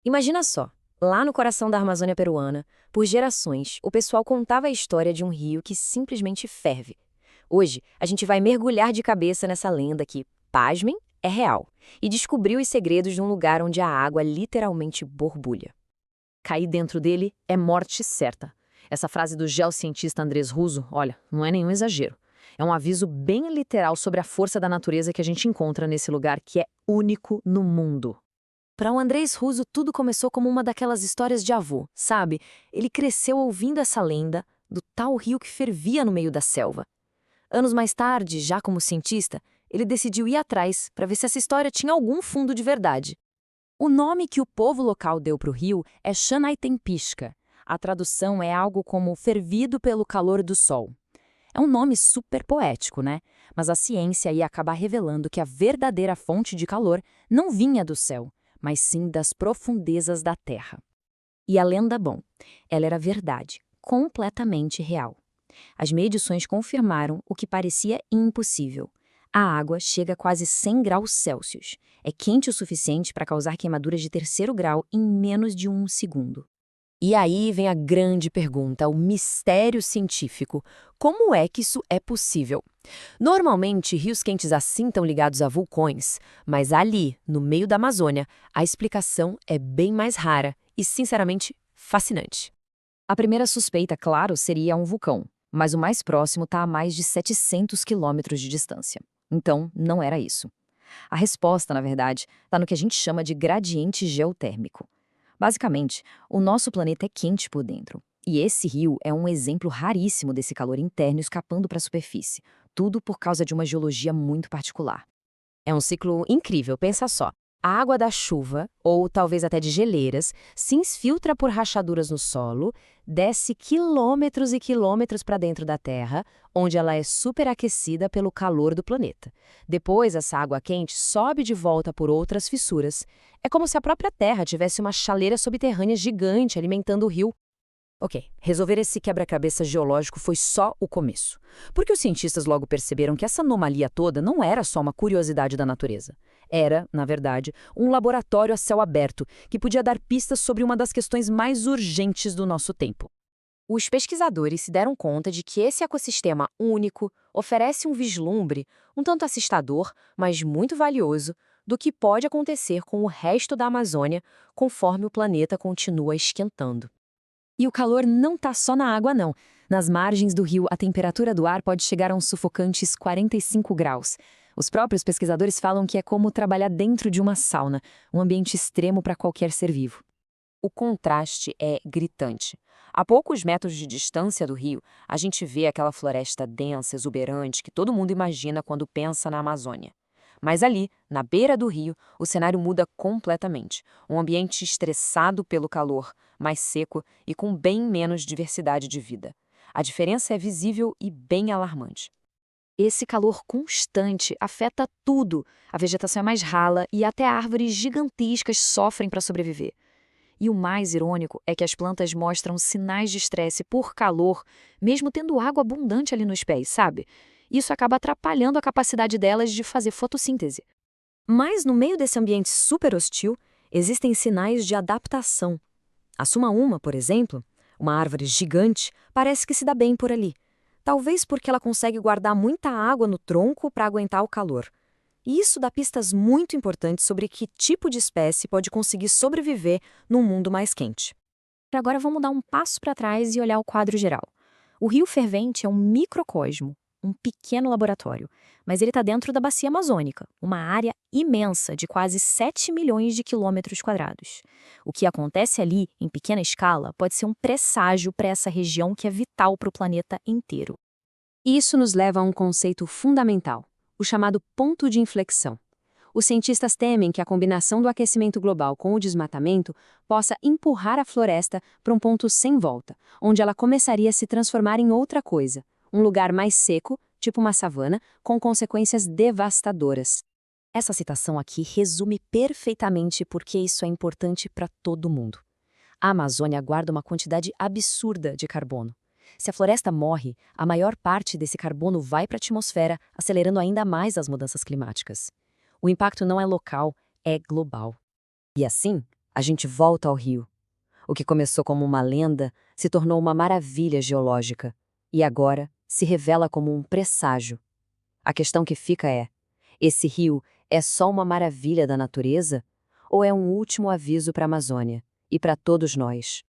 Imagina só, lá no coração da Amazônia peruana, por gerações, o pessoal contava a história de um rio que simplesmente ferve. Hoje, a gente vai mergulhar de cabeça nessa lenda que, pasmem, é real, e descobrir os segredos de um lugar onde a água literalmente borbulha. Cair dentro dele é morte certa. Essa frase do geocientista Andrés Russo, olha, não é nenhum exagero. É um aviso bem literal sobre a força da natureza que a gente encontra nesse lugar que é único no mundo. Para o Andrés Russo, tudo começou como uma daquelas histórias de avô, sabe? Ele cresceu ouvindo essa lenda do tal rio que fervia no meio da selva. Anos mais tarde, já como cientista, ele decidiu ir atrás para ver se essa história tinha algum fundo de verdade. O nome que o povo local deu para o rio é Xanaitempisca. A tradução é algo como fervido pelo calor do sol. É um nome super poético, né? Mas a ciência ia acabar revelando que a verdadeira fonte de calor não vinha do céu, mas sim das profundezas da terra. E a lenda, bom, ela era verdade, completamente real. As medições confirmaram o que parecia impossível. A água chega a quase 100 graus Celsius. É quente o suficiente para causar queimaduras de terceiro grau em menos de um segundo. E aí vem a grande pergunta, o mistério científico. Como é que isso é possível? Normalmente, rios quentes assim estão ligados a vulcões, mas ali, no meio da Amazônia, a explicação é bem mais rara e, sinceramente, fascinante. A primeira suspeita, claro, seria um vulcão, mas o mais próximo está a mais de 700 quilômetros de distância. Então, não era isso. A resposta, na verdade, está no que a gente chama de gradiente geotérmico. Basicamente, o nosso planeta é quente por dentro. E esse rio é um exemplo raríssimo desse calor interno escapando para a superfície. Tudo por causa de uma geologia muito particular. É um ciclo incrível, pensa só. A água da chuva, ou talvez até de geleiras, se infiltra por rachaduras no solo, desce quilômetros e quilômetros para dentro da Terra, onde ela é superaquecida pelo calor do planeta. Depois, essa água quente sobe de volta por outras fissuras. É como se a própria Terra tivesse uma chaleira subterrânea gigante alimentando o rio. Ok, resolver esse quebra-cabeça geológico foi só o começo. Porque os cientistas logo perceberam que essa anomalia toda não era só uma curiosidade da natureza. Era, na verdade, um laboratório a céu aberto que podia dar pistas sobre uma das questões mais urgentes do nosso tempo. Os pesquisadores se deram conta de que esse ecossistema único oferece um vislumbre, um tanto assustador, mas muito valioso, do que pode acontecer com o resto da Amazônia conforme o planeta continua esquentando. E o calor não está só na água, não. Nas margens do rio, a temperatura do ar pode chegar a uns sufocantes 45 graus. Os próprios pesquisadores falam que é como trabalhar dentro de uma sauna, um ambiente extremo para qualquer ser vivo. O contraste é gritante. A poucos metros de distância do rio, a gente vê aquela floresta densa, exuberante que todo mundo imagina quando pensa na Amazônia. Mas ali, na beira do rio, o cenário muda completamente. Um ambiente estressado pelo calor, mais seco e com bem menos diversidade de vida. A diferença é visível e bem alarmante. Esse calor constante afeta tudo. A vegetação é mais rala e até árvores gigantescas sofrem para sobreviver. E o mais irônico é que as plantas mostram sinais de estresse por calor, mesmo tendo água abundante ali nos pés, sabe? Isso acaba atrapalhando a capacidade delas de fazer fotossíntese. Mas no meio desse ambiente super hostil, existem sinais de adaptação. A suma-uma, por exemplo, uma árvore gigante, parece que se dá bem por ali. Talvez porque ela consegue guardar muita água no tronco para aguentar o calor. E isso dá pistas muito importantes sobre que tipo de espécie pode conseguir sobreviver num mundo mais quente. Agora vamos dar um passo para trás e olhar o quadro geral. O Rio Fervente é um microcosmo, um pequeno laboratório, mas ele está dentro da Bacia Amazônica, uma área imensa de quase 7 milhões de quilômetros quadrados. O que acontece ali, em pequena escala, pode ser um presságio para essa região que é vital para o planeta inteiro. Isso nos leva a um conceito fundamental, o chamado ponto de inflexão. Os cientistas temem que a combinação do aquecimento global com o desmatamento possa empurrar a floresta para um ponto sem volta, onde ela começaria a se transformar em outra coisa, um lugar mais seco, tipo uma savana, com consequências devastadoras. Essa citação aqui resume perfeitamente por que isso é importante para todo mundo. A Amazônia guarda uma quantidade absurda de carbono. Se a floresta morre, a maior parte desse carbono vai para a atmosfera, acelerando ainda mais as mudanças climáticas. O impacto não é local, é global. E assim, A gente volta ao rio. O que começou como uma lenda se tornou uma maravilha geológica e agora se revela como um presságio. A questão que fica é: esse rio é só uma maravilha da natureza ou é um último aviso para a Amazônia e para todos nós?